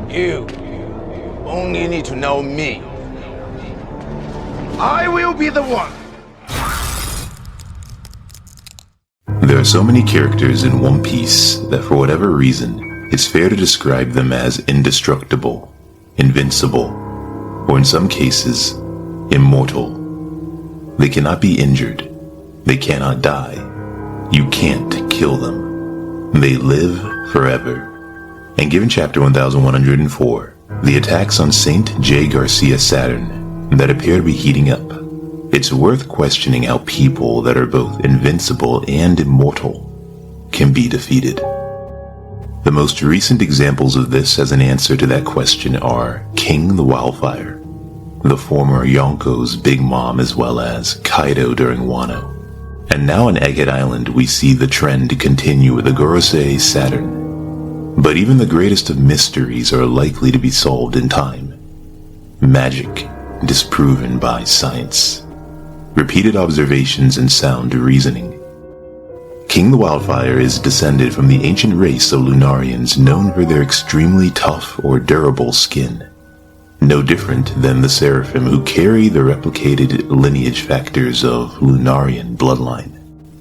You only need to know me. I will be the one. There are so many characters in One Piece that for whatever reason, it's fair to describe them as indestructible, invincible, or in some cases, immortal. They cannot be injured. They cannot die. You can't kill them. They live forever. And given chapter 1104, the attacks on Saint J. Garcia Saturn that appear to be heating up, it's worth questioning how people that are both invincible and immortal can be defeated. The most recent examples of this as an answer to that question are King the Wildfire, the former Yonko's Big Mom, as well as Kaido during Wano. And now on Egghead Island we see the trend continue with the Gorosei Saturn. But even the greatest of mysteries are likely to be solved in time. Magic disproven by science. Repeated observations and sound reasoning. King the Wildfire is descended from the ancient race of Lunarians known for their extremely tough or durable skin. No different than the Seraphim who carry the replicated lineage factors of Lunarian bloodline.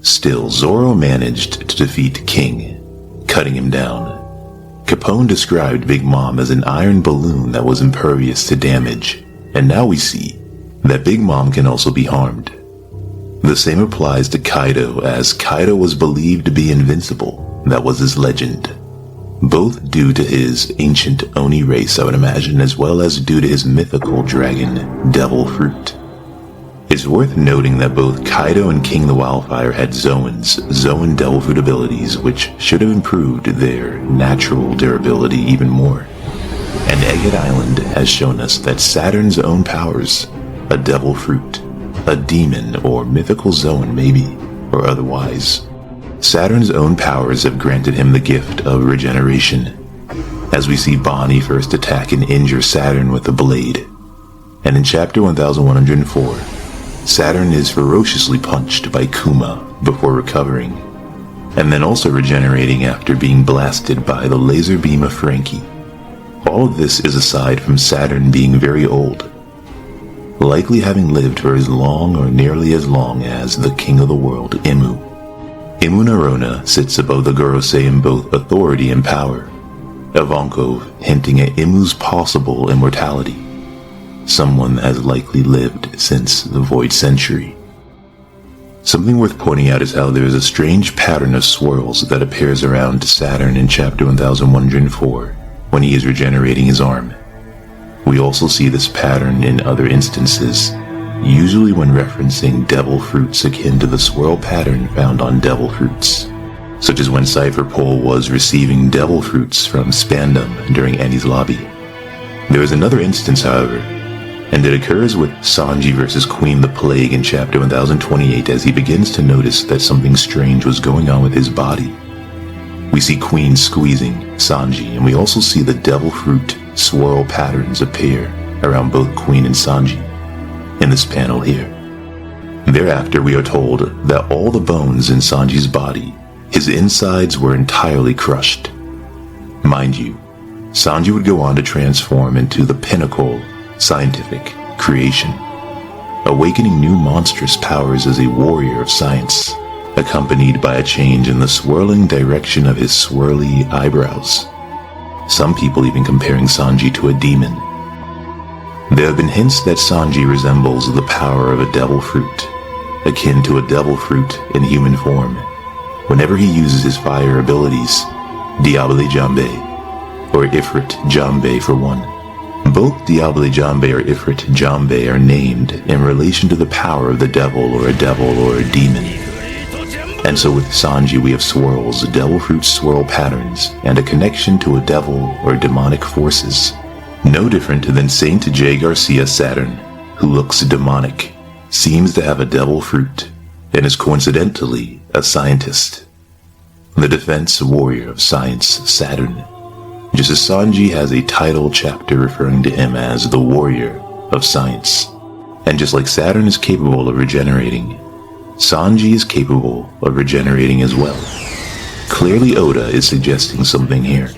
Still, Zoro managed to defeat King, cutting him down. Capone described Big Mom as an iron balloon that was impervious to damage, and now we see that Big Mom can also be harmed. The same applies to Kaido, as Kaido was believed to be invincible. That was his legend. Both due to his ancient Oni race, I would imagine, as well as due to his mythical dragon, Devil Fruit. It's worth noting that both Kaido and King the Wildfire had Zoan Devil Fruit abilities, which should have improved their natural durability even more. And Egghead Island has shown us that Saturn's own powers, a Devil Fruit, a demon or mythical Zoan maybe, or otherwise, Saturn's own powers have granted him the gift of regeneration, as we see Bonnie first attack and injure Saturn with a blade. And in chapter 1104, Saturn is ferociously punched by Kuma before recovering, and then also regenerating after being blasted by the laser beam of Frankie. All of this is aside from Saturn being very old, likely having lived for as long or nearly as long as the king of the world, Imu. Imu Narona sits above the Gorosei in both authority and power, Ivankov hinting at Imu's possible immortality, someone that has likely lived since the Void Century. Something worth pointing out is how there is a strange pattern of swirls that appears around Saturn in chapter 1104 when he is regenerating his arm. We also see this pattern in other instances, usually when referencing devil fruits akin to the swirl pattern found on devil fruits, such as when Cypher Pole was receiving devil fruits from Spandam during Annie's lobby. There is another instance, however, and it occurs with Sanji versus Queen the Plague in chapter 1028 as he begins to notice that something strange was going on with his body. We see Queen squeezing Sanji, and we also see the devil fruit swirl patterns appear around both Queen and Sanji in this panel here. Thereafter, we are told that all the bones in Sanji's body, his insides were entirely crushed. Mind you, Sanji would go on to transform into the pinnacle scientific creation, awakening new monstrous powers as a warrior of science, accompanied by a change in the swirling direction of his swirly eyebrows. Some people even comparing Sanji to a demon. There have been hints that Sanji resembles the power of a devil fruit, akin to a devil fruit in human form, whenever he uses his fire abilities, Diable Jambe, or Ifrit Jambe for one. Both Diable Jambe or Ifrit Jambe are named in relation to the power of the devil or a demon. And so with Sanji we have swirls, devil fruit swirl patterns, and a connection to a devil or demonic forces. No different than Saint J. Garcia Saturn, who looks demonic, seems to have a devil fruit, and is coincidentally a scientist. The defense warrior of science, Saturn, just as Sanji has a title chapter referring to him as the warrior of science. And just like Saturn is capable of regenerating, Sanji is capable of regenerating as well. Clearly Oda is suggesting something here.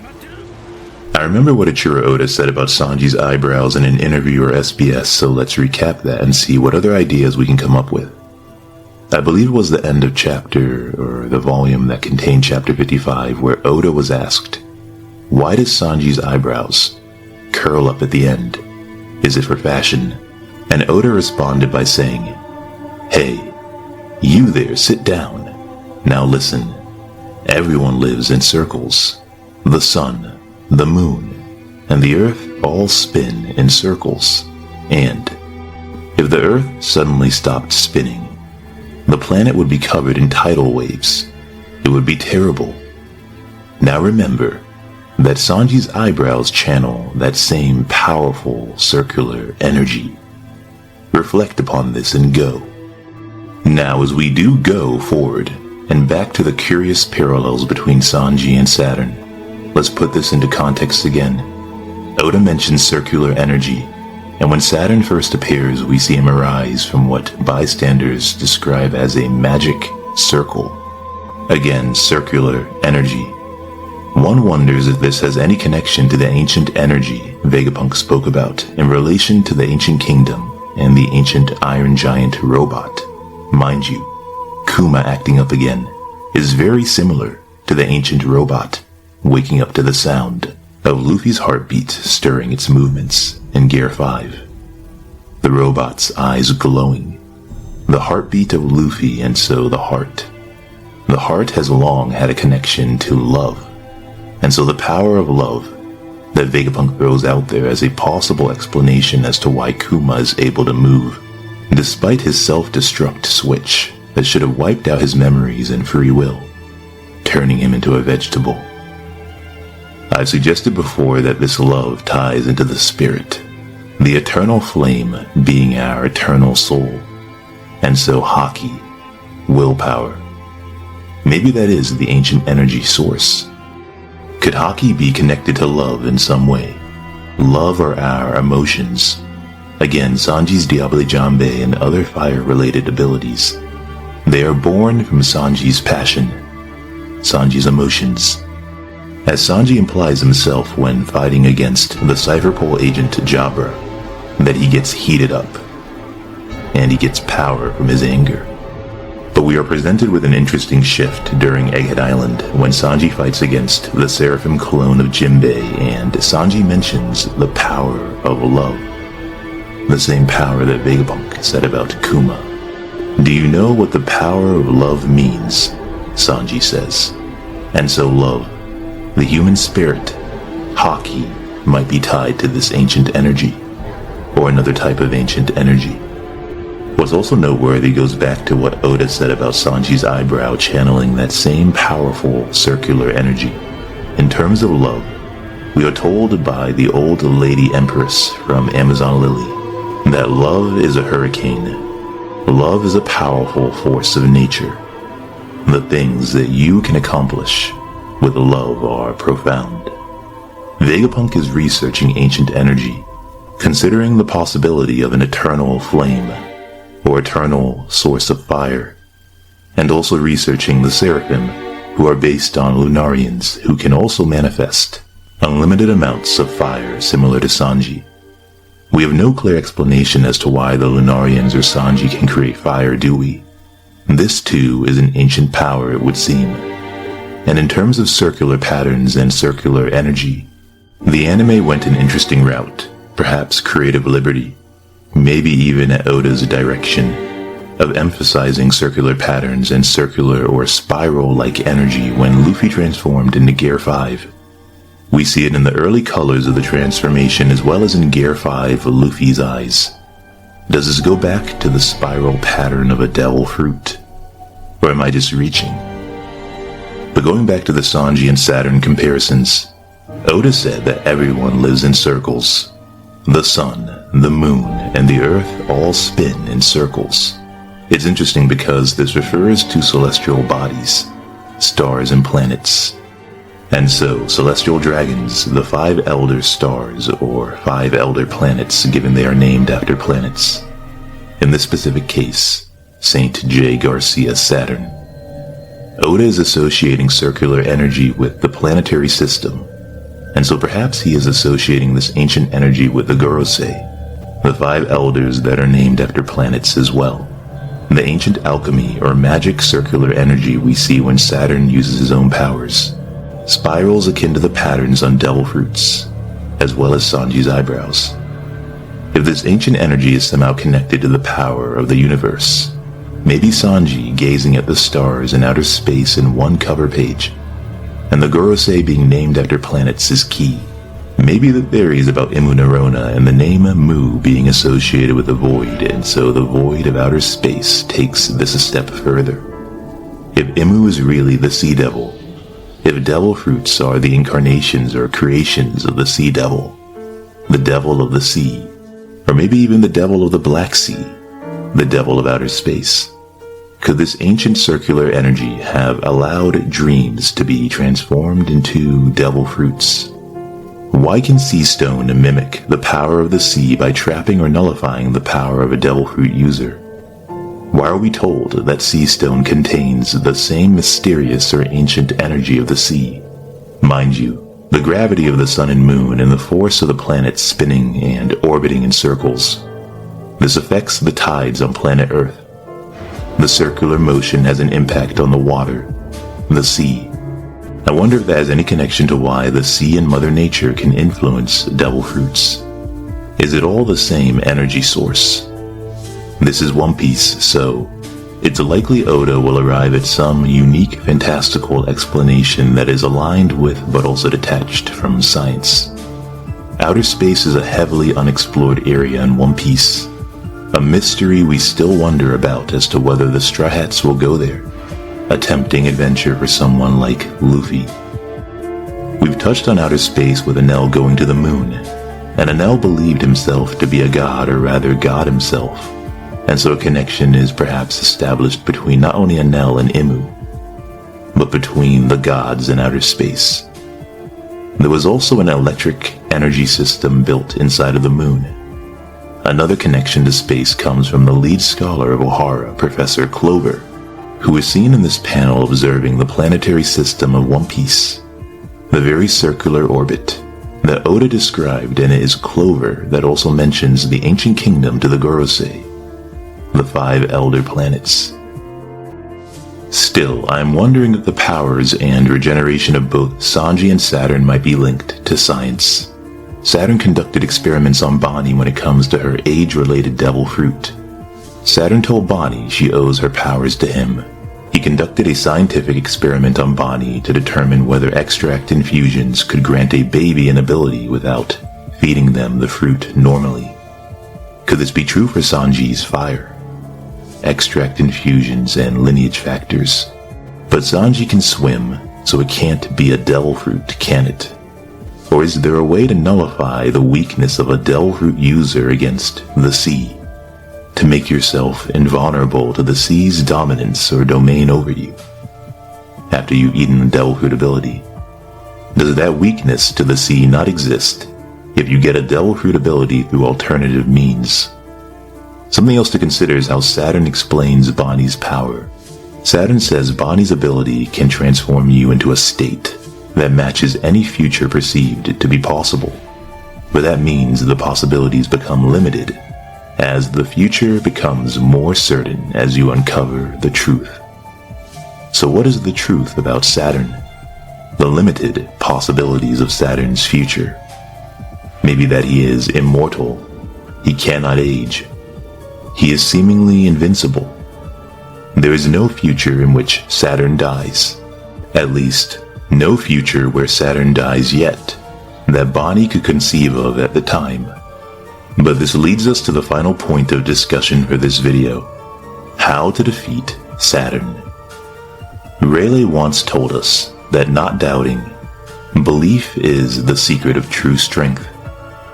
I remember what Ichiro Oda said about Sanji's eyebrows in an interview or SBS, so let's recap that and see what other ideas we can come up with. I believe it was the end of chapter, or the volume that contained chapter 55, where Oda was asked, why does Sanji's eyebrows curl up at the end? Is it for fashion? And Oda responded by saying, hey, you there, sit down. Now listen. Everyone lives in circles. The sun, the moon, and the earth all spin in circles. And if the earth suddenly stopped spinning, the planet would be covered in tidal waves. It would be terrible. Now remember that Sanji's eyebrows channel that same powerful circular energy. Reflect upon this and go. Now as we do go forward and back to the curious parallels between Sanji and Saturn, let's put this into context again. Oda mentions circular energy, and when Saturn first appears, we see him arise from what bystanders describe as a magic circle. Again, circular energy. One wonders if this has any connection to the ancient energy Vegapunk spoke about in relation to the ancient kingdom and the ancient Iron Giant robot. Mind you, Kuma acting up again is very similar to the ancient robot waking up to the sound of Luffy's heartbeat stirring its movements in Gear 5. The robot's eyes glowing. The heartbeat of Luffy, and so the heart. The heart has long had a connection to love, and so the power of love that Vegapunk throws out there as a possible explanation as to why Kuma is able to move, despite his self-destruct switch that should have wiped out his memories and free will, turning him into a vegetable. I've suggested before that this love ties into the spirit, the eternal flame being our eternal soul, and so Haki, willpower. Maybe that is the ancient energy source. Could Haki be connected to love in some way? Love or our emotions? Again, Sanji's Diable Jambe and other fire-related abilities. They are born from Sanji's passion, Sanji's emotions. As Sanji implies himself when fighting against the Cypherpole agent Jabra, that he gets heated up, and he gets power from his anger. But we are presented with an interesting shift during Egghead Island when Sanji fights against the Seraphim clone of Jinbei, and Sanji mentions the power of love. The same power that Vegapunk said about Kuma. Do you know what the power of love means? Sanji says. And so love, the human spirit, Haki, might be tied to this ancient energy, or another type of ancient energy. What's also noteworthy goes back to what Oda said about Sanji's eyebrow channeling that same powerful circular energy. In terms of love, we are told by the old lady empress from Amazon Lily that love is a hurricane. Love is a powerful force of nature. The things that you can accomplish with love are profound. Vegapunk is researching ancient energy, considering the possibility of an eternal flame, or eternal source of fire, and also researching the Seraphim, who are based on Lunarians who can also manifest unlimited amounts of fire similar to Sanji. We have no clear explanation as to why the Lunarians or Sanji can create fire, do we? This too is an ancient power, it would seem. And in terms of circular patterns and circular energy, the anime went an interesting route, perhaps creative liberty, maybe even at Oda's direction, of emphasizing circular patterns and circular or spiral-like energy when Luffy transformed into Gear 5. We see it in the early colors of the transformation as well as in Gear 5 Luffy's eyes. Does this go back to the spiral pattern of a devil fruit? Or am I just reaching? But going back to the Sanji and Saturn comparisons, Oda said that everyone lives in circles. The sun, the moon, and the earth all spin in circles. It's interesting because this refers to celestial bodies, stars and planets. And so, celestial dragons, the 5 elder stars, or 5 elder planets, given they are named after planets. In this specific case, Saint J. Garcia Saturn. Oda is associating circular energy with the planetary system, and so perhaps he is associating this ancient energy with the Gorosei, the 5 elders that are named after planets as well. The ancient alchemy or magic circular energy we see when Saturn uses his own powers. Spirals akin to the patterns on devil fruits, as well as Sanji's eyebrows. If this ancient energy is somehow connected to the power of the universe, maybe Sanji gazing at the stars in outer space in one cover page, and the Gorosei being named after planets is key. Maybe the theories about Imu Neurona and the name Mu being associated with the void, and so the void of outer space takes this a step further. If Imu is really the sea devil, if devil fruits are the incarnations or creations of the sea devil, the devil of the sea, or maybe even the devil of the Black Sea, the devil of outer space, could this ancient circular energy have allowed dreams to be transformed into devil fruits? Why can sea stone mimic the power of the sea by trapping or nullifying the power of a devil fruit user? Why are we told that sea stone contains the same mysterious or ancient energy of the sea? Mind you, the gravity of the sun and moon and the force of the planets spinning and orbiting in circles. This affects the tides on planet Earth. The circular motion has an impact on the water, the sea. I wonder if that has any connection to why the sea and Mother Nature can influence devil fruits. Is it all the same energy source? This is One Piece, so it's likely Oda will arrive at some unique, fantastical explanation that is aligned with but also detached from science. Outer space is a heavily unexplored area in One Piece, a mystery we still wonder about as to whether the Straw Hats will go there. A tempting adventure for someone like Luffy. We've touched on outer space with Enel going to the moon, and Enel believed himself to be a god, or rather God himself, and so a connection is perhaps established between not only Enel and Imu, but between the gods in outer space. There was also an electric energy system built inside of the moon. Another connection to space comes from the lead scholar of Ohara, Professor Clover, who is seen in this panel observing the planetary system of One Piece, the very circular orbit that Oda described, and it is Clover that also mentions the ancient kingdom to the Gorosei, the 5 elder planets. Still, I'm wondering if the powers and regeneration of both Sanji and Saturn might be linked to science. Saturn conducted experiments on Bonnie when it comes to her age-related devil fruit. Saturn told Bonnie she owes her powers to him. He conducted a scientific experiment on Bonnie to determine whether extract infusions could grant a baby an ability without feeding them the fruit normally. Could this be true for Sanji's fire? Extract infusions and lineage factors. But Sanji can swim, so it can't be a devil fruit, can it? Or is there a way to nullify the weakness of a devil fruit user against the sea? To make yourself invulnerable to the sea's dominance or domain over you, after you've eaten the devil fruit ability? Does that weakness to the sea not exist if you get a devil fruit ability through alternative means? Something else to consider is how Saturn explains Bonnie's power. Saturn says Bonnie's ability can transform you into a state that matches any future perceived to be possible, but that means the possibilities become limited as the future becomes more certain as you uncover the truth. So what is the truth about Saturn? The limited possibilities of Saturn's future. Maybe that he is immortal. He cannot age. He is seemingly invincible. There is no future in which Saturn dies. At least, no future where Saturn dies yet, that Bonnie could conceive of at the time. But this leads us to the final point of discussion for this video: how to defeat Saturn. Rayleigh once told us that not doubting, belief is the secret of true strength.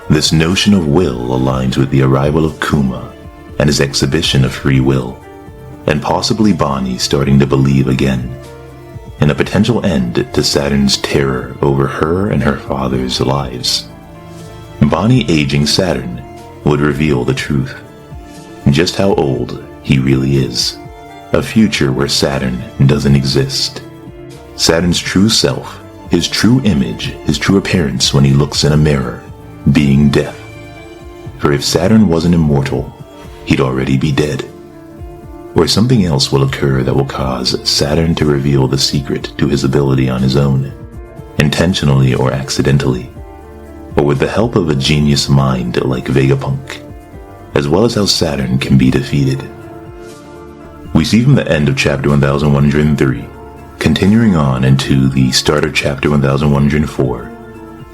This notion of will aligns with the arrival of Kuma and his exhibition of free will, and possibly Bonnie starting to believe again, and a potential end to Saturn's terror over her and her father's lives. Bonnie aging Saturn would reveal the truth, just how old he really is, a future where Saturn doesn't exist. Saturn's true self, his true image, his true appearance when he looks in a mirror, being death. For if Saturn wasn't immortal, he'd already be dead. Or something else will occur that will cause Saturn to reveal the secret to his ability on his own, intentionally or accidentally, or with the help of a genius mind like Vegapunk, as well as how Saturn can be defeated. We see from the end of chapter 1103, continuing on into the start of chapter 1104,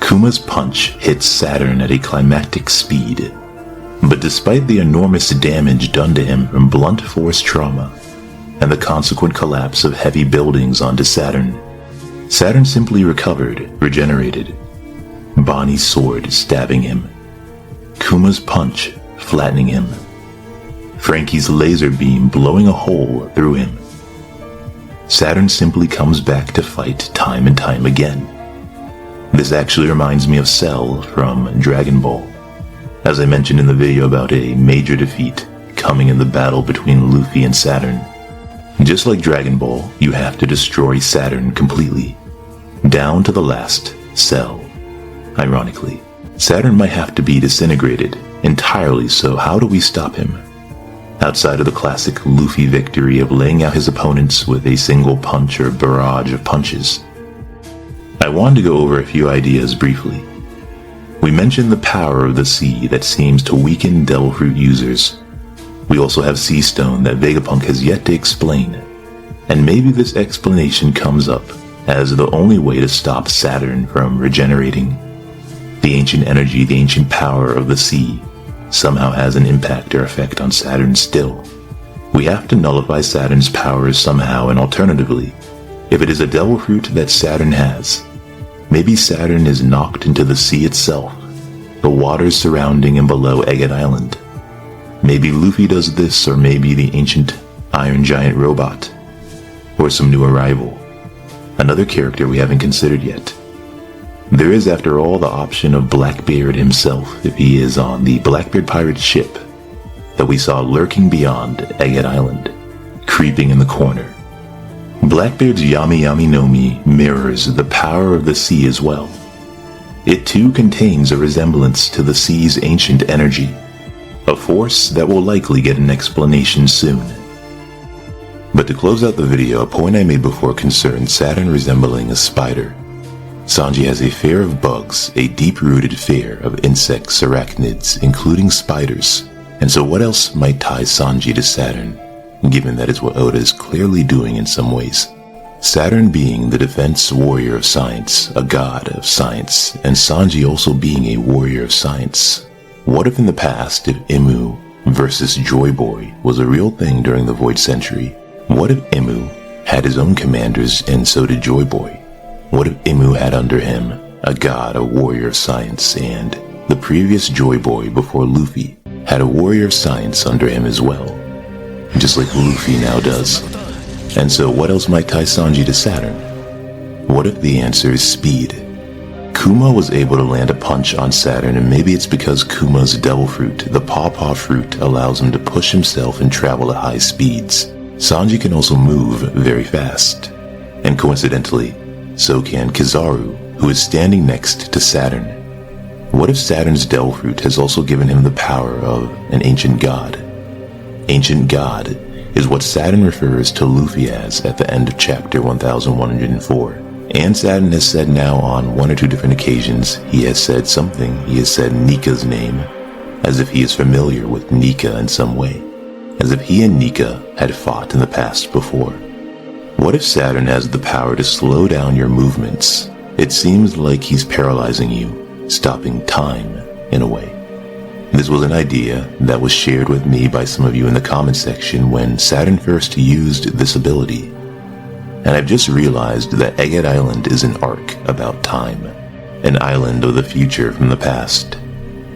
Kuma's punch hits Saturn at a climactic speed, but despite the enormous damage done to him from blunt force trauma and the consequent collapse of heavy buildings onto Saturn, Saturn simply recovered, regenerated. Bonnie's sword stabbing him, Kuma's punch flattening him, Frankie's laser beam blowing a hole through him. Saturn simply comes back to fight time and time again. This actually reminds me of Cell from Dragon Ball, as I mentioned in the video about a major defeat coming in the battle between Luffy and Saturn. Just like Dragon Ball, you have to destroy Saturn completely, down to the last cell. Ironically, Saturn might have to be disintegrated entirely, so how do we stop him? Outside of the classic Luffy victory of laying out his opponents with a single punch or barrage of punches. I wanted to go over a few ideas briefly. We mentioned the power of the sea that seems to weaken Devil Fruit users. We also have Sea Stone that Vegapunk has yet to explain, and maybe this explanation comes up as the only way to stop Saturn from regenerating. The ancient energy, the ancient power of the sea somehow has an impact or effect on Saturn still. We have to nullify Saturn's powers somehow, and alternatively, if it is a Devil Fruit that Saturn has, maybe Saturn is knocked into the sea itself, the waters surrounding and below Egghead Island. Maybe Luffy does this, or maybe the ancient Iron Giant robot, or some new arrival, another character we haven't considered yet. There is, after all, the option of Blackbeard himself if he is on the Blackbeard pirate ship that we saw lurking beyond Egghead Island, creeping in the corner. Blackbeard's Yami Yami no Mi mirrors the power of the sea as well. It too contains a resemblance to the sea's ancient energy, a force that will likely get an explanation soon. But to close out the video, a point I made before concerned Saturn resembling a spider. Sanji has a fear of bugs, a deep-rooted fear of insects, arachnids, including spiders. And so what else might tie Sanji to Saturn, given that is what Oda is clearly doing in some ways? Saturn being the defense warrior of science, a god of science, and Sanji also being a warrior of science. What if in the past, if Imu versus Joy Boy was a real thing during the Void Century? What if Imu had his own commanders and so did Joy Boy? What if Imu had under him a god, a warrior of science, and the previous Joy Boy before Luffy had a warrior of science under him as well, just like Luffy now does? And so what else might tie Sanji to Saturn? What if the answer is speed? Kuma was able to land a punch on Saturn, and maybe it's because Kuma's Devil Fruit, the Paw Fruit, allows him to push himself and travel at high speeds. Sanji can also move very fast, and coincidentally, so can Kizaru, who is standing next to Saturn. What if Saturn's Devil Fruit has also given him the power of an ancient god? Ancient god is what Saturn refers to Luffy as at the end of chapter 1104. And Saturn has said now on one or two different occasions, he has said something, he has said Nika's name, as if he is familiar with Nika in some way, as if he and Nika had fought in the past before. What if Saturn has the power to slow down your movements? It seems like he's paralyzing you, stopping time in a way. This was an idea that was shared with me by some of you in the comment section when Saturn first used this ability. And I've just realized that Egghead Island is an arc about time, an island of the future from the past.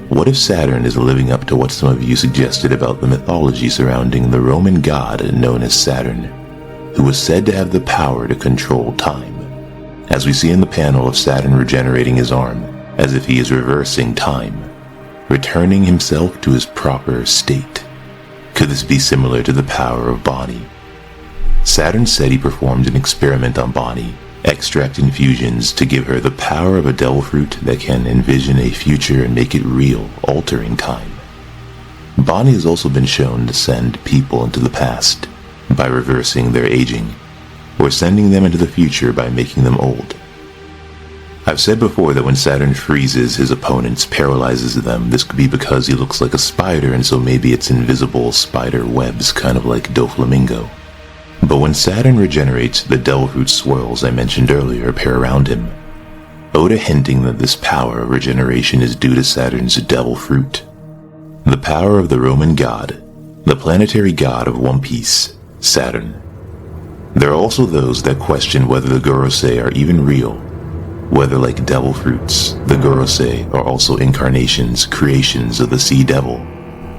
What if Saturn is living up to what some of you suggested about the mythology surrounding the Roman god known as Saturn, who was said to have the power to control time, as we see in the panel of Saturn regenerating his arm, as if he is reversing time, returning himself to his proper state. Could this be similar to the power of Bonnie? Saturn said he performed an experiment on Bonnie, extract infusions to give her the power of a devil fruit that can envision a future and make it real, altering time. Bonnie has also been shown to send people into the past by reversing their aging, or sending them into the future by making them old. I've said before that when Saturn freezes his opponents, paralyzes them, this could be because he looks like a spider, and so maybe it's invisible spider webs, kind of like Doflamingo. But when Saturn regenerates, the devil fruit swirls I mentioned earlier appear around him, Oda hinting that this power of regeneration is due to Saturn's devil fruit. The power of the Roman god, the planetary god of One Piece, Saturn. There are also those that question whether the Gorosei are even real, whether like devil fruits, the Gorosei are also incarnations, creations of the Sea Devil,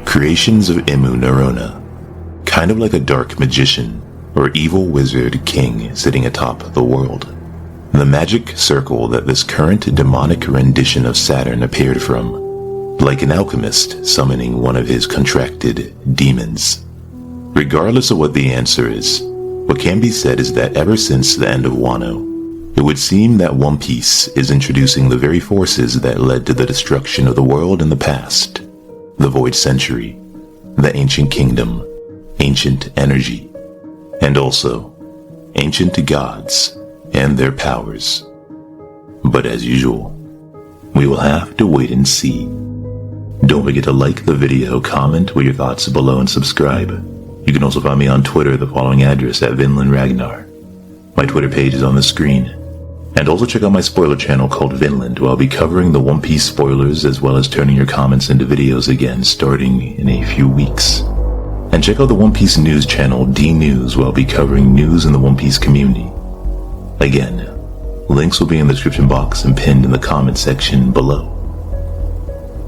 creations of Imu Narona, kind of like a dark magician or evil wizard king sitting atop the world. The magic circle that this current demonic rendition of Saturn appeared from, like an alchemist summoning one of his contracted demons. Regardless of what the answer is, what can be said is that ever since the end of Wano, it would seem that One Piece is introducing the very forces that led to the destruction of the world in the past. The Void Century, the Ancient Kingdom, Ancient Energy, and also Ancient Gods and their powers. But as usual, we will have to wait and see. Don't forget to like the video, comment with your thoughts below, and subscribe. You can also find me on Twitter at the following address at VinlandRagnar. My Twitter page is on the screen. And also check out my spoiler channel called Vinland, where I'll be covering the One Piece spoilers as well as turning your comments into videos again starting in a few weeks. And check out the One Piece news channel D News, where I'll be covering news in the One Piece community. Again, links will be in the description box and pinned in the comment section below.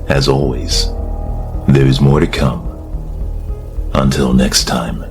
As always, there is more to come. Until next time.